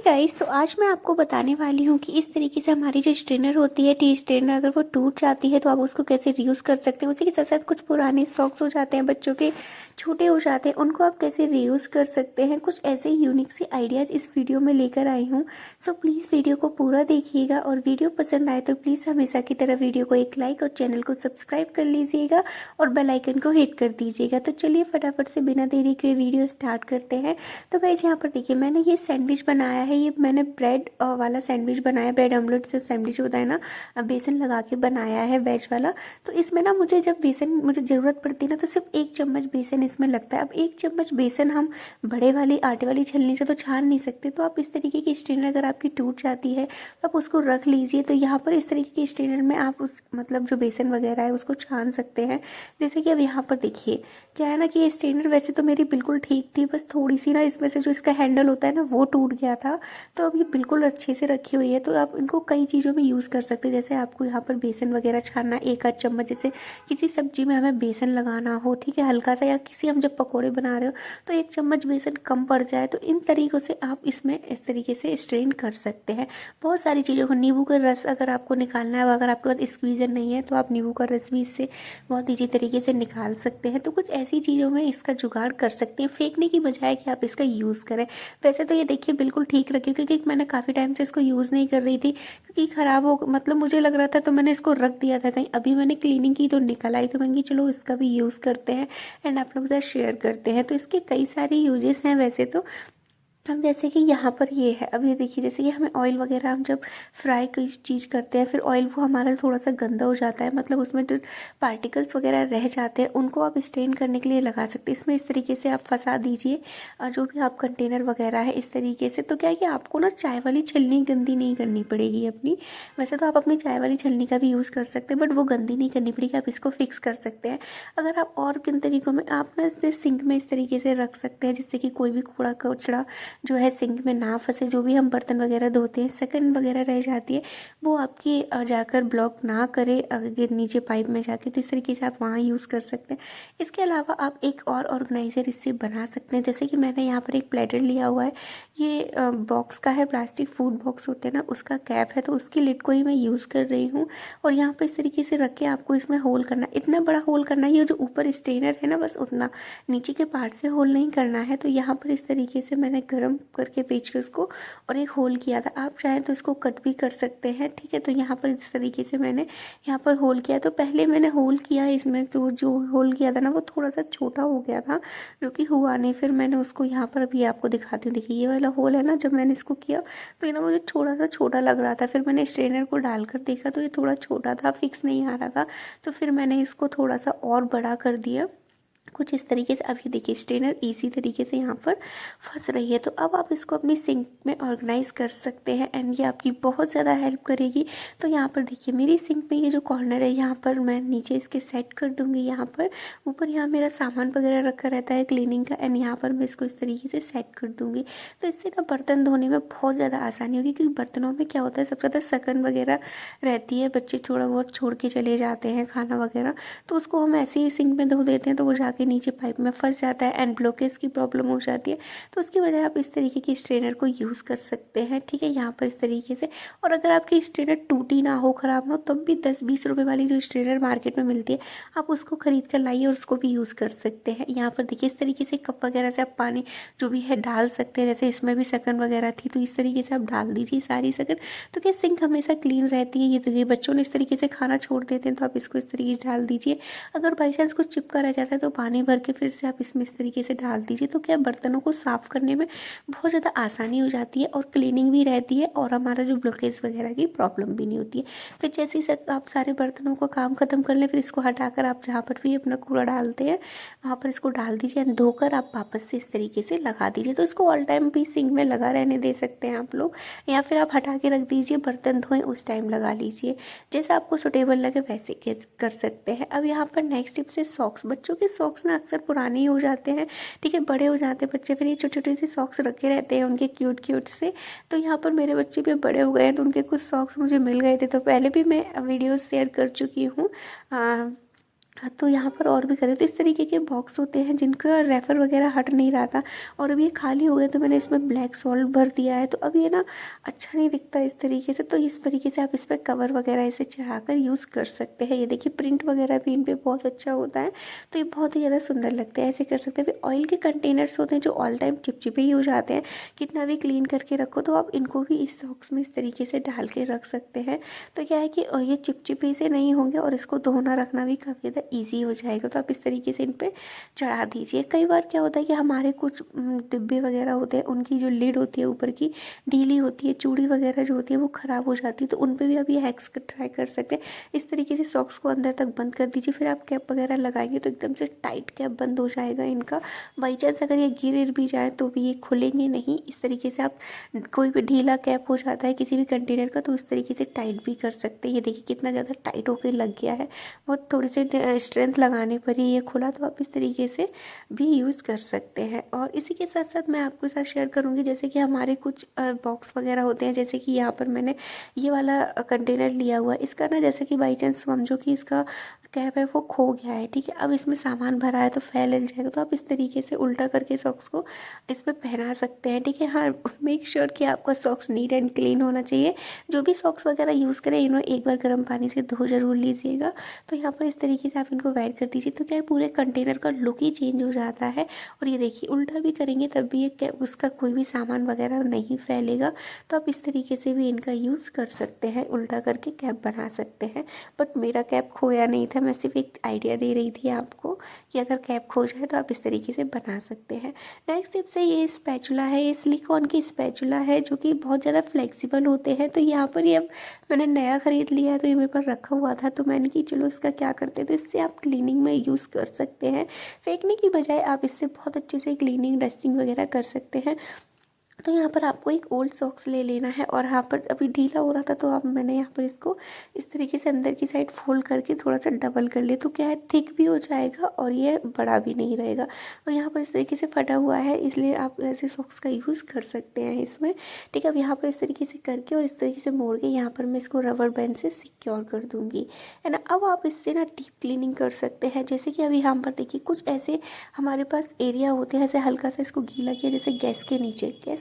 Guys, तो आज मैं आपको बताने वाली हूँ कि इस तरीके से हमारी जो स्ट्रेनर होती है, टी स्ट्रेनर, अगर वो टूट जाती है तो आप उसको कैसे रीयूज़ कर सकते हैं। उसी के साथ साथ कुछ पुराने सॉक्स हो जाते हैं, बच्चों के छोटे हो जाते हैं, उनको आप कैसे रीयूज़ कर सकते हैं। कुछ ऐसे यूनिक सी आइडियाज़ इस वीडियो में लेकर आई हूँ। सो प्लीज़ वीडियो को पूरा देखिएगा, और वीडियो पसंद आए तो प्लीज़ हमेशा की तरह वीडियो को एक लाइक और चैनल को सब्सक्राइब कर लीजिएगा और बेल आइकन को हिट कर दीजिएगा। तो चलिए फटाफट से बिना देरी के वीडियो स्टार्ट करते हैं। तो गाइस, यहाँ पर देखिए, मैंने ये सैंडविच बनाया है। ये मैंने ब्रेड वाला सैंडविच बनाया, ब्रेड ऑमलेट से सैंडविच होता है ना, बेसन लगा के बनाया है, वेज वाला। तो इसमें ना मुझे जब बेसन मुझे ज़रूरत पड़ती है ना, तो सिर्फ 1 चम्मच बेसन इसमें लगता है। अब 1 चम्मच बेसन हम बड़े वाली आटे वाली छलनी से तो छान नहीं सकते, तो आप इस तरीके की स्ट्रेनर अगर आपकी टूट जाती है तो आप उसको रख लीजिए। तो यहाँ पर इस तरीके की स्ट्रेनर में आप मतलब जो बेसन वगैरह है उसको छान सकते हैं। जैसे कि अब यहाँ पर देखिए, क्या है ना कि ये स्ट्रेनर वैसे तो मेरी बिल्कुल ठीक थी, बस थोड़ी सी ना इसमें से जो इसका हैंडल होता है ना वो टूट गया था। तो अब ये बिल्कुल अच्छे से रखी हुई है, तो आप इनको कई चीज़ों में यूज़ कर सकते हैं। जैसे आपको यहाँ पर बेसन वगैरह छानना, 1 आध चम्मच, जैसे किसी सब्जी में हमें बेसन लगाना हो, ठीक है, हल्का सा, या किसी हम जब पकौड़े बना रहे हो तो 1 चम्मच बेसन कम पड़ जाए, तो इन तरीक़ों से आप इसमें इस तरीके से स्ट्रेन कर सकते हैं बहुत सारी चीज़ों को। नींबू का रस अगर आपको निकालना है, अगर आपके पास स्क्वीज़र नहीं है तो आप नींबू का रस भी इससे बहुत ईजी तरीके से निकाल सकते हैं। तो कुछ ऐसी चीज़ों में इसका जुगाड़ कर सकते हैं, फेंकने की बजाय कि आप इसका यूज़ करें। वैसे तो ये देखिए बिल्कुल ठीक रखी, क्योंकि मैंने काफ़ी टाइम से इसको यूज़ नहीं कर रही थी, क्योंकि ख़राब हो, मतलब मुझे लग रहा था, तो मैंने इसको रख दिया था कहीं। अभी मैंने क्लीनिंग की तो निकल आई, तो मैंने कहा चलो इसका भी यूज़ करते हैं एंड आप लोगों के साथ शेयर करते हैं। तो इसके कई सारे यूजेस हैं वैसे तो। अब जैसे कि यहाँ पर ये है, अब ये देखिए, जैसे कि हमें ऑयल वगैरह हम जब फ्राई कोई चीज़ करते हैं, फिर ऑयल वो हमारा थोड़ा सा गंदा हो जाता है, मतलब उसमें जो पार्टिकल्स वगैरह रह जाते हैं उनको आप स्टेन करने के लिए लगा सकते हैं। इसमें इस तरीके से आप फंसा दीजिए जो भी आप कंटेनर वगैरह है इस तरीके से। तो क्या है कि आपको ना चाय वाली छलनी गंदी नहीं करनी पड़ेगी अपनी। वैसे तो आप अपनी चाय वाली छलनी का भी यूज़ कर सकते हैं, बट वो गंदी नहीं करनी पड़ेगी, आप इसको फिक्स कर सकते हैं। अगर आप और किन तरीक़ों में, आप ना इसे सिंक में इस तरीके से रख सकते हैं, जिससे कि कोई भी कूड़ा कचरा जो है सिंक में ना फंसे। जो भी हम बर्तन वगैरह धोते हैं, सेकंड वगैरह रह जाती है, वो आपकी जाकर ब्लॉक ना करे अगर नीचे पाइप में जाके। तो इस तरीके से आप वहाँ यूज़ कर सकते हैं। इसके अलावा आप एक और ऑर्गेनाइज़र इससे बना सकते हैं। जैसे कि मैंने यहाँ पर एक प्लेटर लिया हुआ है, ये बॉक्स का है, प्लास्टिक फूड बॉक्स होते हैं ना, उसका कैप है, तो उसकी लिड को ही मैं यूज़ कर रही हूँ। और यहाँ पर इस तरीके से रख के आपको इसमें होल करना, इतना बड़ा होल करना है, ये जो ऊपर स्ट्रेनर है ना बस उतना, नीचे के पार्ट से होल नहीं करना है। तो यहाँ पर इस तरीके से मैंने गर्म करके पेचकस को और एक होल किया था। आप चाहें तो इसको कट भी कर सकते हैं, ठीक है। तो यहाँ पर इस तरीके से मैंने यहाँ पर होल किया। तो पहले मैंने होल किया इसमें, तो जो होल किया था ना वो थोड़ा सा छोटा हो गया था, जो कि हुआ नहीं। फिर मैंने उसको यहाँ पर अभी आपको दिखाती हूँ। देखिए ये वाला होल है ना, जब मैंने इसको किया तो ये ना मुझे थोड़ा सा छोटा लग रहा था। फिर मैंने स्ट्रेनर को डालकर देखा तो ये थोड़ा छोटा था, फिक्स नहीं आ रहा था। तो फिर मैंने इसको थोड़ा सा और बड़ा कर दिया कुछ इस तरीके से। अब ये देखिए स्ट्रेनर इसी तरीके से यहाँ पर फंस रही है। तो अब आप इसको अपनी सिंक में ऑर्गेनाइज कर सकते हैं एंड ये आपकी बहुत ज़्यादा हेल्प करेगी। तो यहाँ पर देखिए मेरी सिंक में ये जो कॉर्नर है, यहाँ पर मैं नीचे इसके सेट कर दूँगी। यहाँ पर ऊपर यहाँ मेरा सामान वगैरह रखा रहता है क्लीनिंग का, एंड यहाँ पर मैं इसको इस तरीके से सेट कर दूँगी। तो इससे ना बर्तन धोने में बहुत ज़्यादा आसानी होगी, क्योंकि बर्तनों में क्या होता है, सबसे ज़्यादा सकन वगैरह रहती है, बच्चे थोड़ा बहुत छोड़ के चले जाते हैं खाना वगैरह, तो उसको हम ऐसे ही सिंक में धो देते हैं, तो वो जाके नीचे पाइप में फंस जाता है एंड ब्लॉकेज की प्रॉब्लम हो जाती है। तो उसकी वजह आप इस तरीके की स्ट्रेनर को यूज़ कर सकते हैं, ठीक है, यहाँ पर इस तरीके से। और अगर आपकी स्ट्रेनर टूटी ना हो, ख़राब ना हो, तब भी 10-20 रुपए वाली जो स्ट्रेनर मार्केट में मिलती है, आप उसको खरीद कर लाइए और उसको भी यूज़ कर सकते हैं। यहाँ पर देखिए इस तरीके से कप वगैरह से आप पानी जो भी है डाल सकते हैं। जैसे इसमें भी सकन वगैरह थी, तो इस तरीके से आप डाल दीजिए सारी सकन। तो क्या सिंक हमेशा क्लीन रहती है। ये देखिए बच्चों ने इस तरीके से खाना छोड़ देते हैं, तो आप इसको इस तरीके से डाल दीजिए। अगर बाई चांस कुछ चिपका रह जाता है तो पानी भर के फिर से आप इसमें इस तरीके से डाल दीजिए। तो क्या बर्तनों को साफ़ करने में बहुत ज़्यादा आसानी हो जाती है और क्लीनिंग भी रहती है, और हमारा जो ब्लॉकेज वगैरह की प्रॉब्लम भी नहीं होती है। फिर जैसे ही आप सारे बर्तनों का काम खत्म कर लें, फिर इसको हटाकर आप जहाँ पर भी अपना कूड़ा डालते हैं वहाँ पर इसको डाल दीजिए, धोकर आप वापस से इस तरीके से लगा दीजिए। तो इसको ऑल टाइम भी सिंक में लगा रहने दे सकते हैं आप लोग, या फिर आप हटा के रख दीजिए, बर्तन धोएं उस टाइम लगा लीजिए, जैसा आपको सुटेबल लगे वैसे कर सकते हैं। अब यहाँ पर नेक्स्ट टिप से सॉक्स। बच्चों के सॉक्स ना अक्सर पुराने ही हो जाते हैं, ठीक है, बड़े हो जाते हैं बच्चे, फिर ये छोटे छोटे से सॉक्स रखे रहते हैं उनके क्यूट क्यूट से। तो यहाँ पर मेरे बच्चे भी बड़े हो गए हैं, तो उनके कुछ सॉक्स मुझे मिल गए थे, तो पहले भी मैं वीडियोस शेयर कर चुकी हूँ। हाँ, तो यहाँ पर और भी करें तो इस तरीके के बॉक्स होते हैं जिनका रेफर वगैरह हट नहीं रहा था, और अब ये खाली हो गए तो मैंने इसमें ब्लैक सॉल्ट भर दिया है। तो अब ये ना अच्छा नहीं दिखता इस तरीके से, तो इस तरीके से आप इस पर कवर वगैरह ऐसे चढ़ाकर यूज़ कर सकते हैं। ये देखिए प्रिंट वगैरह भी इन पे बहुत अच्छा होता है, तो ये बहुत ही ज़्यादा सुंदर लगते हैं, ऐसे कर सकते हैं। फिर ऑयल के कंटेनर्स होते हैं जो ऑल टाइम चिपचिपे ही हो जाते हैं, कितना भी क्लीन करके रखो तो आप इनको भी इस सॉक्स में इस तरीके से डाल के रख सकते हैं। तो क्या है कि ये चिपचिपे से नहीं होंगे और इसको धोना रखना भी काफ़ी ज़्यादा ईजी हो जाएगा। तो आप इस तरीके से इन पे चढ़ा दीजिए। कई बार क्या होता है कि हमारे कुछ डिब्बे वगैरह होते हैं, उनकी जो लिड होती है ऊपर की ढीली होती है, चूड़ी वगैरह जो होती है वो ख़राब हो जाती है, तो उन पे भी आप ये हैक्स ट्राई कर सकते हैं। इस तरीके से सॉक्स को अंदर तक बंद कर दीजिए, फिर आप कैप वगैरह लगाएंगे तो एकदम से टाइट कैप बंद हो जाएगा इनका। बाई चांस अगर ये गिर भी जाए तो भी ये खुलेंगे नहीं। इस तरीके से आप कोई भी ढीला कैप हो जाता है किसी भी कंटेनर का तो उस तरीके से टाइट भी कर सकते हैं। ये देखिए कितना ज़्यादा टाइट होकर लग गया है, बहुत थोड़ी सी स्ट्रेंथ लगाने पर ही ये खुला। तो आप इस तरीके से भी यूज़ कर सकते हैं। और इसी के साथ साथ मैं आपके साथ शेयर करूँगी जैसे कि हमारे कुछ बॉक्स वगैरह होते हैं, जैसे कि यहाँ पर मैंने ये वाला कंटेनर लिया हुआ है। इसका ना जैसे कि बाई चांस समझो कि इसका कैप है वो खो गया है, ठीक है, अब इसमें सामान भरा है तो फैल जाएगा, तो आप इस तरीके से उल्टा करके सॉक्स को इस पर पहना सकते हैं, ठीक है। हाँ, मेक श्योर कि आपका सॉक्स नीट एंड क्लीन होना चाहिए। जो भी सॉक्स वगैरह यूज़ करें इन्हें एक बार गर्म पानी से धो जरूर लीजिएगा। तो यहाँ पर इस तरीके से आप इनको वेयर कर दीजिए, तो क्या है पूरे कंटेनर का लुक ही चेंज हो जाता है। और ये देखिए उल्टा भी करेंगे तब भी ये उसका कोई भी सामान वगैरह नहीं फैलेगा। तो आप इस तरीके से भी इनका यूज़ कर सकते हैं, उल्टा करके कैप बना सकते हैं। बट मेरा कैप खोया नहीं था, मैं सिर्फ एक आइडिया दे रही थी आपको कि अगर कैप खो जाए तो आप इस तरीके से बना सकते हैं। नेक्स्ट टिप से ये स्पैचुला है, ये सिलिकॉन की स्पैचुला है जो कि बहुत ज़्यादा फ्लेक्सिबल होते हैं। तो यहाँ पर ये अब मैंने नया ख़रीद लिया है तो ये मेरे पास रखा हुआ था, तो मैंने कि चलो इसका क्या करते हैं, तो इससे आप क्लीनिंग में यूज़ कर सकते हैं। फेंकने की बजाय आप इससे बहुत अच्छे से क्लीनिंग डस्टिंग वगैरह कर सकते हैं। तो यहाँ पर आपको एक ओल्ड सॉक्स ले लेना है, और यहाँ पर अभी ढीला हो रहा था तो अब मैंने यहाँ पर इसको इस तरीके से अंदर की साइड फोल्ड करके थोड़ा सा डबल कर लिया, तो क्या है थिक भी हो जाएगा और ये बड़ा भी नहीं रहेगा। और यहाँ पर इस तरीके से फटा हुआ है, इसलिए आप ऐसे सॉक्स का यूज़ कर सकते हैं इसमें, ठीक है। अब यहाँ पर इस तरीके से करके और इस तरीके से मोड़ के यहाँ पर मैं इसको रबर बैंड से सिक्योर कर दूँगी, है ना। अब आप इससे ना डीप क्लीनिंग कर सकते हैं, जैसे कि अभी यहाँ पर देखिए कुछ ऐसे हमारे पास एरिया होते हैं, ऐसे हल्का सा इसको गीला किया, जैसे गैस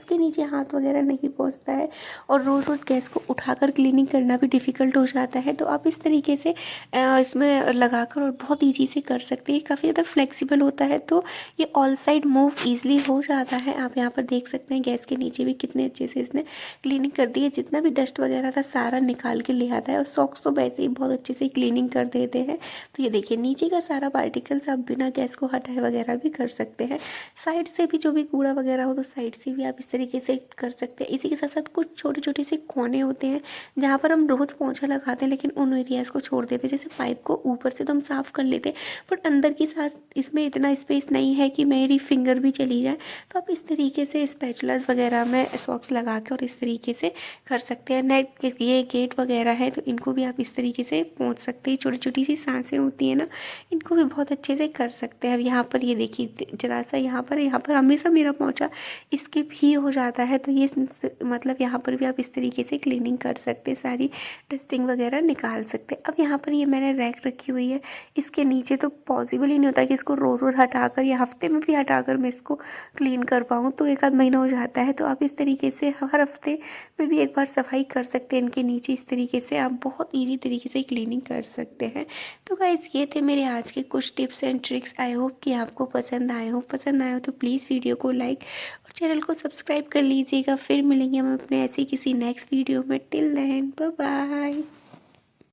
के नीचे हाथ वगैरह नहीं पहुंचता है और रोज़ रोज़ गैस को उठाकर क्लीनिंग करना भी डिफ़िकल्ट हो जाता है। तो आप इस तरीके से इसमें लगाकर और बहुत ईजी से कर सकते हैं, काफ़ी ज़्यादा फ्लेक्सिबल होता है, तो ये ऑल साइड मूव ईजिली हो जाता है। आप यहाँ पर देख सकते हैं गैस के नीचे भी कितने अच्छे से इसने क्लीनिंग कर दी है, जितना भी डस्ट वगैरह था सारा निकाल के ले आता है। और सॉक्स तो वैसे ही बहुत अच्छे से क्लीनिंग कर देते हैं। तो ये देखिए नीचे का सारा पार्टिकल्स आप बिना गैस को हटाए वगैरह भी कर सकते हैं। साइड से भी जो भी कूड़ा वगैरह हो तो साइड से भी आप इस तरीके से कर सकते हैं। इसी के साथ साथ कुछ छोटे छोटे से कोने होते हैं जहाँ पर हम रोज पोंछा लगाते हैं, लेकिन उन एरियाज को छोड़ देते हैं। जैसे पाइप को ऊपर से तो हम साफ कर लेते हैं, बट अंदर की साथ इसमें इतना स्पेस नहीं है कि मेरी फिंगर भी चली जाए। तो आप इस तरीके से स्पैचुलास वगैरह में सॉक्स लगा के और इस तरीके से कर सकते हैं। नेट ये गेट वगैरह है तो इनको भी आप इस तरीके से पोंछ सकते हैं। छोटी छोटी सी सांसें होती है ना, इनको भी बहुत अच्छे से कर सकते हैं। अब यहाँ पर ये देखिए जरा सा यहाँ पर हमेशा मेरा पोंछा स्किप ही हो जाता है, तो ये मतलब यहाँ पर भी आप इस तरीके से क्लीनिंग कर सकते हैं, सारी डस्टिंग वगैरह निकाल सकते हैं। अब यहाँ पर ये मैंने रैक रखी हुई है, इसके नीचे तो पॉसिबल ही नहीं होता कि इसको रोज रोज हटाकर या हफ्ते में भी हटाकर मैं इसको क्लीन कर पाऊँ, तो एक आध महीना हो जाता है। तो आप इस तरीके से हर हफ्ते में भी एक बार सफाई कर सकते हैं इनके नीचे, इस तरीके से आप बहुत ईजी तरीके से क्लीनिंग कर सकते हैं। तो गाइस ये थे मेरे आज के कुछ tips and tricks. I hope कि आपको पसंद आए हो तो प्लीज़ वीडियो को लाइक और चैनल को सब्सक्राइब कर लीजिएगा। फिर मिलेंगे हम अपने ऐसी किसी नेक्स्ट वीडियो में। Till then bye bye.